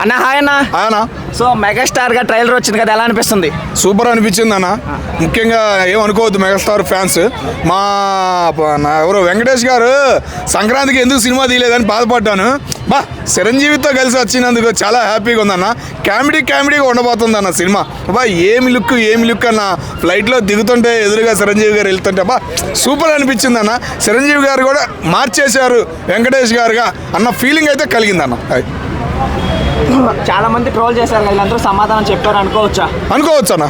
అన్న హాయ్ అన్న. అన్న సో మెగాస్టార్ గా ట్రైలర్ వచ్చింది కదా, ఎలా అనిపిస్తుంది? సూపర్ అనిపించింది అన్న. ముఖ్యంగా ఏమనుకోవద్దు మెగాస్టార్ ఫ్యాన్స్. ఎవరు వెంకటేష్ గారు సంక్రాంతికి ఎందుకు సినిమా తీయలేదని బాధపడ్డాను. చిరంజీవితో కలిసి వచ్చినందుకు చాలా హ్యాపీగా ఉందన్న. కామెడీగా ఉండబోతుంది అన్న సినిమా. ఏమి లుక్ అన్న. ఫ్లైట్లో దిగుతుంటే ఎదురుగా చిరంజీవి గారు వెళ్తుంటే సూపర్ అనిపించింది అన్న. చిరంజీవి గారు కూడా మార్చేశారు వెంకటేష్ గారుగా అన్న ఫీలింగ్ అయితే కలిగిందన్న. చాలా మంది ట్రోల్ చేశారు, వీళ్ళందరూ సమాధానం చెప్పారు అనుకోవచ్చు అన్న.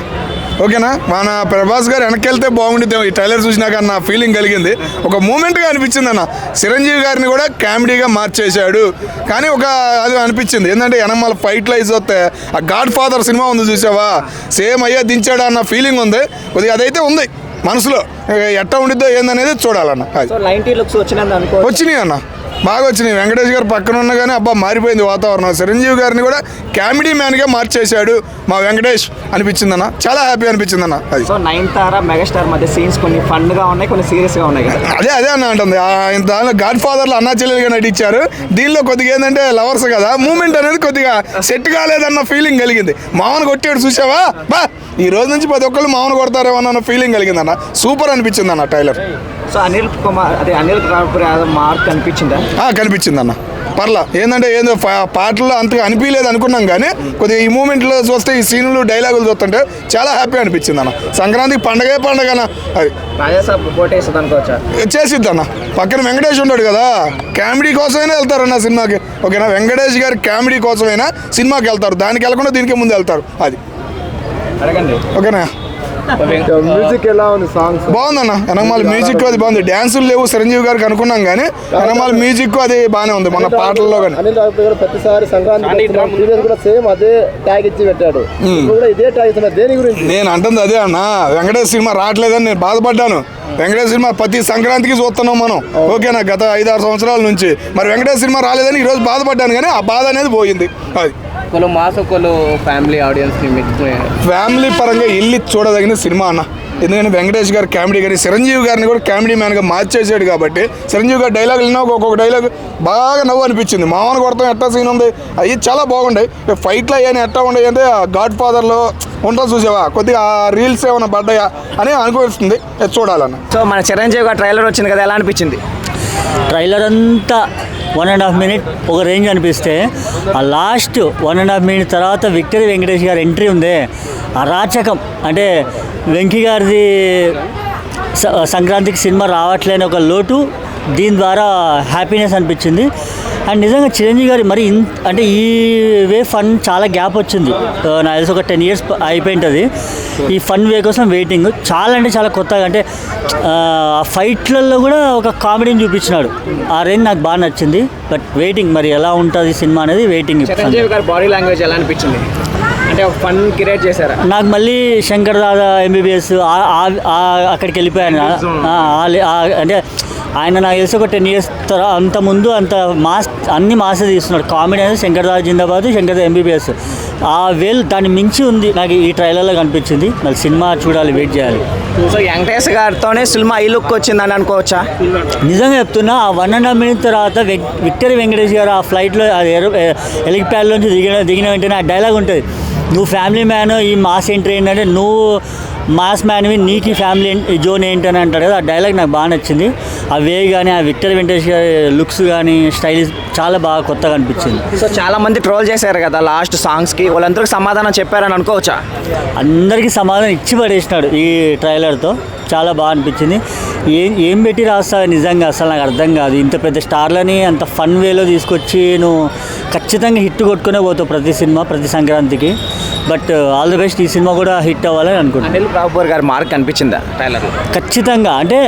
ఓకేనా, మన ప్రభాస్ గారు వెనక్కి వెళ్తే బాగుంటుంది. ఈ ట్రైలర్ చూసినాక నా ఫీలింగ్ కలిగింది. ఒక మూమెంట్గా అనిపించింది అన్న. చిరంజీవి గారిని కూడా కామెడీగా మార్చేశాడు. కానీ అది అనిపించింది ఏంటంటే వెనమాల ఫైట్లు అయితే వస్తే ఆ గాడ్ ఫాదర్ సినిమా ఉంది చూసావా, సేమ్ అయ్యే దించాడా అన్న ఫీలింగ్ ఉంది. కొద్దిగా అదైతే ఉంది మనసులో. ఎట్లా ఉండిద్దో ఏందనేది చూడాలన్న. వచ్చినాయి అన్న, బాగా వచ్చినాయి. వెంకటేష్ గారు పక్కన ఉన్న కానీ మారిపోయింది వాతావరణం. చిరంజీవి గారిని కూడా కామెడీ మ్యాన్గా మార్చేశాడు మా వెంకటేష్ అనిపించిందన్న. చాలా హ్యాపీ అనిపించిందన్న. అది నయనతార మెగాస్టార్ మధ్య సీన్స్ కొన్ని ఫన్గా ఉన్నాయి, కొన్ని సీరియస్గా ఉన్నాయి కదా. అదే అన్న అంటుంది. దానిలో గాడ్ ఫాదర్లో అన్నా చెల్లెలుగా నటించారు. దీనిలో కొద్దిగా ఏంటంటే లవర్స్ కదా, మూమెంట్ అనేది కొద్దిగా సెట్ కాలేదన్న ఫీలింగ్ కలిగింది. మామను కొట్టాడు చూసావా, ఈ రోజు నుంచి 10 ఒక్కళ్ళు మామను కొడతారేమో అన్న ఫీలింగ్ కలిగిందన్న. సూపర్ అనిపించింది అన్న trailer. So Anil Ravipudi mark కనిపించింది అన్న. పర్లా ఏంటంటే పాటల్లో అంతగా అనిపించలేదు అనుకున్నాం, కానీ కొద్దిగా ఈ మూమెంట్లో చూస్తే ఈ సీన్లు డైలాగులు చూస్తుంటే చాలా హ్యాపీ అనిపించింది అన్న. సంక్రాంతికి పండగ అన్న. అది చేసిద్ది అన్న. పక్కన వెంకటేష్ ఉన్నాడు కదా, కామెడీ కోసమైనా వెళ్తారన్న సినిమాకి. ఓకేనా, వెంకటేష్ గారి కామెడీ కోసమైనా సినిమాకి వెళ్తారు. దానికి వెళ్ళకుండా దీనికి ముందు వెళ్తారు. అది ఓకేనా. మ్యూజిక్ ఎలా ఉంది? సాంగ్స్ బాగుందన్న. వెనకమాల మ్యూజిక్ అది బాగుంది. డ్యాన్సులు లేవు చిరంజీవి గారికి అనుకున్నాం, కానీ వెనకమాల మ్యూజిక్ అది బాగానే ఉంది మన పాటల్లో. కానీ అనిల్ రావిపూడి గారు ప్రతిసారి సంక్రాంతి కూడా సేమ్ అదే ట్యాగ్ ఇచ్చి పెట్టాడు. ఇదే ట్యాగ్ ఇస్తున్నారు. దేని గురించి నేను అంటుంది అదే అన్న. వెంకటేష్ సినిమా రావట్లేదని నేను బాధపడ్డాను. వెంకటేష్ సినిమా ప్రతి సంక్రాంతికి చూస్తున్నాం మనం. ఓకేనా, గత 5-6 సంవత్సరాల నుంచి. మరి వెంకటేష్ సినిమా రాలేదని ఈరోజు బాధపడ్డాను, కానీ ఆ బాధ అనేది పోయింది. అది ఫ్యామిలీ పరంగా వెళ్ళి చూడదగిన సినిమా అన్న. ఎందుకంటే వెంకటేష్ గారు కామెడీ, కానీ చిరంజీవి గారిని కూడా కామెడీ మ్యాన్గా మార్చేసాడు కాబట్టి చిరంజీవి గారు డైలాగులు విన్నా ఒక్కొక్క డైలాగ్ బాగా నవ్వు అనిపించింది. మామూలు కొడతాం ఎట్టా సీన్ ఉంది, అవి చాలా బాగుంటాయి. ఫైట్లు అయ్యాని ఎట్టా ఉన్నాయి అంటే గాడ్ ఫాదర్లో ఉంటా చూసావా, కొద్దిగా రీల్స్ ఏమైనా పడ్డాయా అని అనుకోవస్తుంది. చూడాలన్న. సో మన చిరంజీవి గారు ట్రైలర్ వచ్చింది కదా, ఎలా అనిపించింది? ట్రైలర్ అంతా 1.5 మినిట్ ఒక రేంజ్ అనిపిస్తే, ఆ లాస్ట్ 1.5 మినిట్ తర్వాత విక్టరీ వెంకటేష్ గారి ఎంట్రీ ఉందే, అరాచకం. అంటే వెంకీ గారిది సంక్రాంతికి సినిమా రావట్లేని ఒక లోటు దీని ద్వారా హ్యాపీనెస్ అనిపించింది. అండ్ నిజంగా చిరంజీవి గారి మరి అంటే ఈ వే ఫన్ చాలా గ్యాప్ వచ్చింది. నాకు తెలిసి ఒక 10 years అయిపోయింటుంది. ఈ ఫన్ వే కోసం వెయిటింగ్. చాలా అంటే చాలా కొత్తగా, అంటే ఫైట్లలో కూడా ఒక కామెడీని చూపించినాడు. ఆ రేంజ్ నాకు బాగా నచ్చింది. బట్ వెయిటింగ్, మరి ఎలా ఉంటుంది సినిమా అనేది వెయిటింగ్. చిరంజీవి గారి బాడీ లాంగ్వేజ్ ఎలా అనిపించింది? అంటే ఒక ఫన్ క్రియేట్ చేశారా? నాకు మళ్ళీ శంకర్ దాదా ఎంబీబీఎస్ అక్కడికి వెళ్ళిపోయాను. అంటే ఆయన నాకు తెలిసి ఒక 10 years అంత ముందు అంత అన్ని మాసే తీస్తున్నాడు. కామెడీ అనేది శంకర్ దాదా జిందాబాద్, శంకర్ దాదా ఎంబీబీఎస్. ఆ దాన్ని మించి ఉంది నాకు ఈ ట్రైలర్లో కనిపించింది. మళ్ళీ సినిమా చూడాలి, వెయిట్ చేయాలి. సో వెంకటేష్ గారితోనే సినిమా ఈ లుక్ వచ్చిందని అనుకోవచ్చా? నిజంగా చెప్తున్నా, ఆ 1.5 minute తర్వాత విక్టరీ వెంకటేష్ గారు ఆ ఫ్లైట్లో హెలిప్యాడ్లోంచి దిగిన వెంటనే ఆ డైలాగ్ ఉంటుంది, నువ్వు ఫ్యామిలీ మ్యాన్, ఈ మాస్ ఎంట్రీ ఏంటంటే నువ్వు మాస్ మ్యాన్వి, నీకు ఈ ఫ్యామిలీ జోన్ ఏంటని అంటారు కదా. ఆ డైలాగ్ నాకు బాగా నచ్చింది. ఆ వే కానీ, ఆ విక్టరీ వెంకటేష్ గారి లుక్స్ కానీ, స్టైలిష్ చాలా బాగా కొత్తగా అనిపించింది. సో చాలా మంది ట్రోల్ చేశారు కదా లాస్ట్ సాంగ్స్కి, వాళ్ళందరికీ సమాధానం చెప్పారని అనుకోవచ్చా? అందరికీ సమాధానం ఇచ్చి పడేసినాడు ఈ ట్రైలర్తో. చాలా బాగా అనిపించింది. ఏం పెట్టి రాస్తావు నిజంగా, అసలు నాకు అర్థం కాదు. ఇంత పెద్ద స్టార్లని అంత ఫన్ వేలో తీసుకొచ్చి నువ్వు ఖచ్చితంగా హిట్ కొట్టుకునే పోతావు ప్రతి సినిమా, ప్రతి సంక్రాంతికి. బట్ ఆల్ ది బెస్ట్, ఈ సినిమా కూడా హిట్ అవ్వాలని అనుకుంటున్నాను. అనిల్ రావిపూడి గారి మార్క్ అనిపించిందా ట్రైలర్లో? ఖచ్చితంగా. అంటే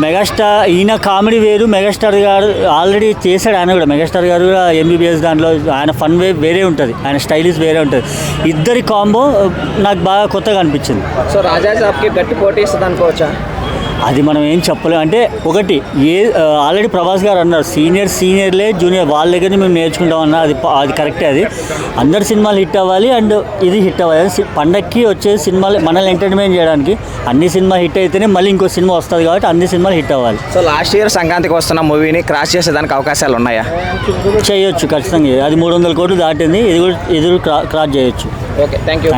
మెగాస్టార్ ఈయన కామెడీ వేరు, మెగాస్టార్ గారు ఆల్రెడీ చేశాడు. ఆయన కూడా మెగాస్టార్ గారు కూడా ఎంబీబీఎస్ దాంట్లో ఆయన ఫన్ వే వేరే ఉంటుంది, ఆయన స్టైలిష్ వేరే ఉంటుంది. ఇద్దరి కాంబో నాకు బాగా కొత్తగా అనిపించింది. సో రాజా సాబ్కి గట్టి పోటీ ఇస్తుంది అనుకోవచ్చా? అది మనం ఏం చెప్పలేం. అంటే ఒకటి ఆల్రెడీ ప్రభాస్ గారు అన్నారు, సీనియర్లే జూనియర్ వాళ్ళ దగ్గర మేము నేర్చుకుంటాం అన్నారు. అది కరెక్టే. అది అందరు సినిమాలు హిట్ అవ్వాలి అండ్ ఇది హిట్ అవ్వాలి. పండక్కి వచ్చే సినిమాలు మనల్ని ఎంటర్టైన్మెంట్ చేయడానికి అన్ని సినిమా హిట్ అయితేనే మళ్ళీ ఇంకో సినిమా వస్తుంది కాబట్టి అన్ని సినిమాలు హిట్ అవ్వాలి. సో లాస్ట్ ఇయర్ సంక్రాంతికి వస్తున్న మూవీని క్రాస్ చేసేదానికి అవకాశాలు ఉన్నాయా? చేయొచ్చు ఖచ్చితంగా. అది 300 కోట్లు దాటింది, ఇది కూడా క్రాస్ చేయొచ్చు. Okay, thank you.